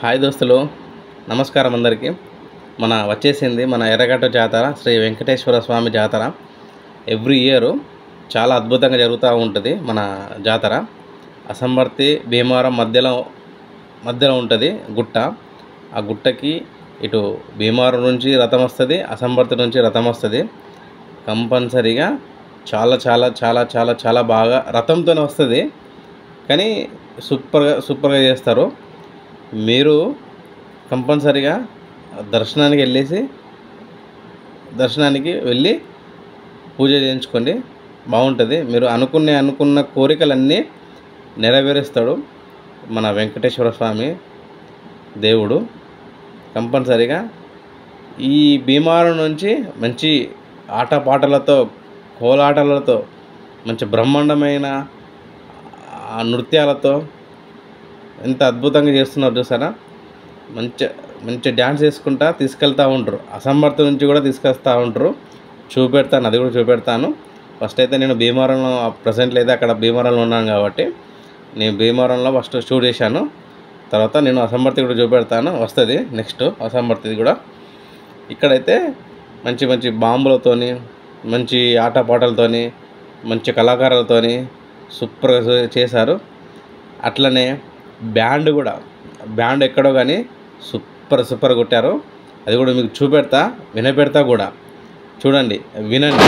Hi దోస్తులు, నమస్కారం అందరికీ. వచ్చేసింది మన ఎర్రగట్ట జాతర, శ్రీ వెంకటేశ్వర స్వామి జాతర. ఎవ్రీ ఇయర్ చాలా అద్భుతంగా జరుగుతూ ఉంటుంది మన జాతర. అసంబర్తి భీమవరం మధ్యలో ఉంటుంది గుట్ట. ఆ గుట్టకి ఇటు భీమవరం నుంచి రథం వస్తుంది, అసంబర్తి నుంచి రథం వస్తుంది. కంపల్సరీగా చాలా చాలా చాలా చాలా చాలా బాగా రథంతోనే వస్తుంది, కానీ సూపర్గా చేస్తారు. మీరు కంపల్సరీగా దర్శనానికి వెళ్ళి పూజ చేయించుకోండి, బాగుంటుంది. మీరు అనుకున్న కోరికలన్నీ నెరవేరుస్తాడు మన వెంకటేశ్వర స్వామి దేవుడు. కంపల్సరీగా ఈ భీమవరం నుంచి మంచి ఆటపాటలతో, కోలాటలతో, మంచి బ్రహ్మాండమైన నృత్యాలతో ఎంత అద్భుతంగా చేస్తున్నారు చూసారా. మంచి డ్యాన్స్ చేసుకుంటా తీసుకెళ్తూ ఉంటారు. అసంబర్తి నుంచి కూడా తీసుకొస్తూ ఉంటారు. అది కూడా చూపెడతాను. ఫస్ట్ అయితే నేను భీమవరంలో ప్రజెంట్లో అయితే అక్కడ భీమవరంలో ఉన్నాను కాబట్టి నేను భీమవరంలో ఫస్ట్ షూట్ చేశాను. తర్వాత నేను అసంబర్తి కూడా చూపెడతాను, వస్తుంది నెక్స్ట్ అసంబర్తిది కూడా. ఇక్కడైతే మంచి బాంబులతోని, మంచి ఆటపాటలతోని, మంచి కళాకారులతోని సూపర్గా చేశారు. అట్లనే బ్యాండ్ ఎక్కడో కానీ సూపర్ కొట్టారు. అది కూడా మీకు వినపెడతా కూడా. చూడండి, వినండి.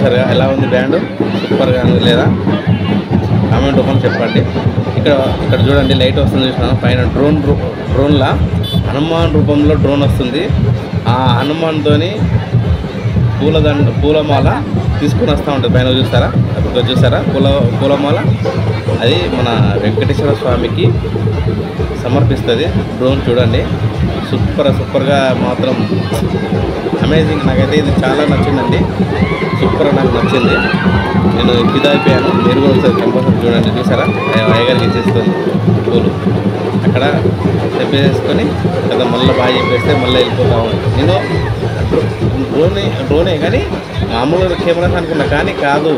చూసారుగా ఎలా ఉంది బ్యాండ్, సూపర్గా ఉంది లేదా కామెంట్ రూపంలో చెప్పండి. ఇక్కడ చూడండి లైట్ వస్తుంది చూసినా పైన డ్రోన్లా హనుమాన్ రూపంలో డ్రోన్ వస్తుంది. ఆ హనుమాన్తోని పూలమాల తీసుకుని వస్తూ ఉంటుంది పైన చూసారా పూలమాల అది మన వెంకటేశ్వర స్వామికి సమర్పిస్తుంది డ్రోన్. చూడండి సూపర్గా మాత్రం అమేజింగ్. నాకైతే ఇది చాలా నచ్చిందండి, సూపర్ నాకు నచ్చింది. నేను ఫిదా అయిపోయాను. మీరు కూడా ఒకసారి కంపల్సరీ చూడండి. చూసారా అయ్యగారికి ఇచ్చేస్తుంది పూలు. అక్కడ చెప్పేసుకొని కదా మళ్ళీ బాగా చెప్పేస్తే మళ్ళీ వెళ్ళిపోతా ఉంటాను. నేను డ్రోనే కానీ మామూలుగా కెమెరాస్ అనుకున్నా, కానీ కాదు.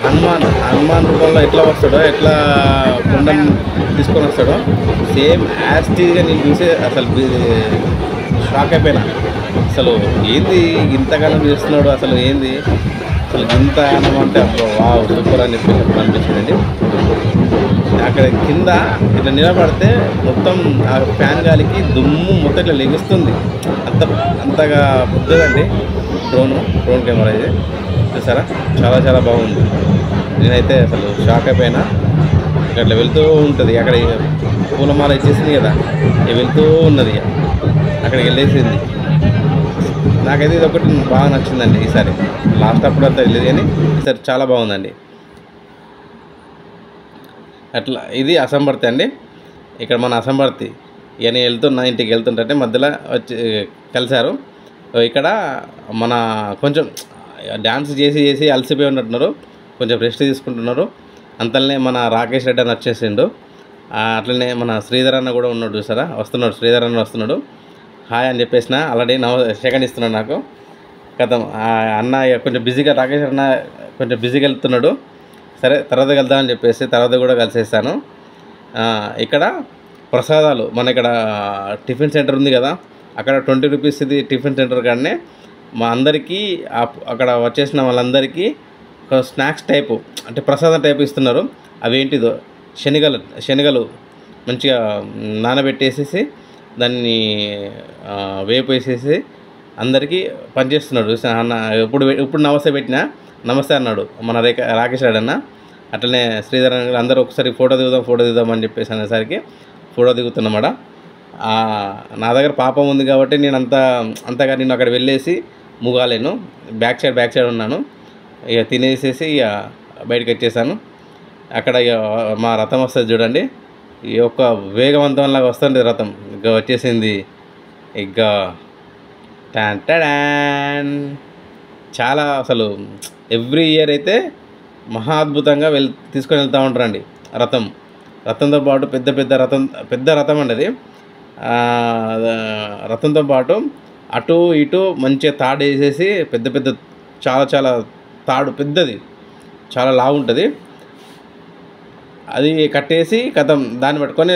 హనుమాన్ రూపంలో ఎట్లా వస్తాడో, ఎట్లా కొండను తీసుకొని వస్తాడో సేమ్ యాస్టీగా నేను చూసే అసలు షాక్ అయిపోయినా. అసలు ఏంది ఇంతకాలం చేస్తున్నాడు, అసలు ఏంది అసలు ఇంత ఆనం అంటే అప్పుడు వావ్ సూపర్ అని చెప్పేసి అప్పుడు అనిపించిందండి. అక్కడ కింద ఇట్లా నిలబడితే మొత్తం ఆ ఫ్యాన్ గాలికి దుమ్ము మొత్తం ఇట్లా లెగుస్తుంది. అంతగా పెద్దదండి డ్రోన్ కెమెరా ఇది. చూసారా చాలా బాగుంది. నేనైతే అసలు షాక్ అయిపోయినా. అట్లా వెళ్తూ ఉంటుంది. అక్కడ పూలమాల ఇచ్చేసింది కదా, వెళ్తూ ఉన్నది, అక్కడికి వెళ్ళేసింది. నాకైతే ఇది ఒకటి బాగా నచ్చిందండి ఈసారి. లాస్ట్ అప్పుడు అంతా వెళ్ళేది కానీ ఈసారి చాలా బాగుందండి. అట్లా ఇది అసంబర్తి అండి. ఇక్కడ మన అసంబర్తి నేను ఇంటికి వెళ్తుంటే మధ్యలో వచ్చి కలిశారు. ఇక్కడ మన కొంచెం డ్యాన్స్ చేసి అలసిపోయి ఉన్నట్టున్నారు, కొంచెం రెస్ట్ తీసుకుంటున్నారు. అంతలోనే మన రాకేష్ రెడ్డి అని వచ్చేసిండు. అట్లనే మన శ్రీధర్ అన్న కూడా ఉన్నాడు. చూసారా శ్రీధర్ అన్న వస్తున్నాడు. హాయ్ అని చెప్పేసిన ఆల్రెడీ సెకండ్ ఇస్తున్నాడు నాకు. కథం అన్న కొంచెం బిజీగా, రాకేష్ అన్న కొంచెం బిజీగా వెళ్తున్నాడు. సరే తర్వాత వెళ్దామని చెప్పేసి తర్వాత కూడా కలిసేస్తాను. ఇక్కడ ప్రసాదాలు మన ఇక్కడ టిఫిన్ సెంటర్ ఉంది కదా, అక్కడ 20 రూపీస్ ఇది టిఫిన్ సెంటర్ కాడనే మా అందరికీ అక్కడ వచ్చేసిన వాళ్ళందరికీ ఒక స్నాక్స్ టైపు అంటే ప్రసాదం టైపు ఇస్తున్నారు. అవేంటిదో శనగలు మంచిగా నానబెట్టేసేసి దాన్ని వేపు వేసేసి అందరికీ పనిచేస్తున్నాడు. అన్న ఇప్పుడు నమస్తే అన్నాడు మన రాకేష్ రెడ్డి అన్న. అట్లనే శ్రీధర్ అన్న అందరూ ఒకసారి ఫోటో దిగుదాం అని చెప్పేసి అనేసరికి ఫోటో దిగుతున్నమాట. నా దగ్గర పాపం ఉంది కాబట్టి నేను అంతగా నేను అక్కడ వెళ్ళేసి ముగాలేను. బ్యాక్ సైడ్ ఉన్నాను. ఇక తినేసేసి ఇక బయటకు వచ్చేసాను. అక్కడ ఇక మా రథం వస్తుంది చూడండి, ఈ యొక్క వేగవంతంలాగా వస్తుంది రథం. ఇక వచ్చేసింది. ఇక టాన్ చాలా అసలు ఎవ్రీ ఇయర్ అయితే మహా అద్భుతంగా తీసుకొని వెళ్తూ ఉంటారండి రథంతో పాటు పెద్ద రథం అండి అది. రథంతో పాటు అటు ఇటు మంచిగా తాడు వేసేసి పెద్ద చాలా తాడు పెద్దది, చాలా లావు ఉంటుంది. అది కట్టేసి దాన్ని పట్టుకొని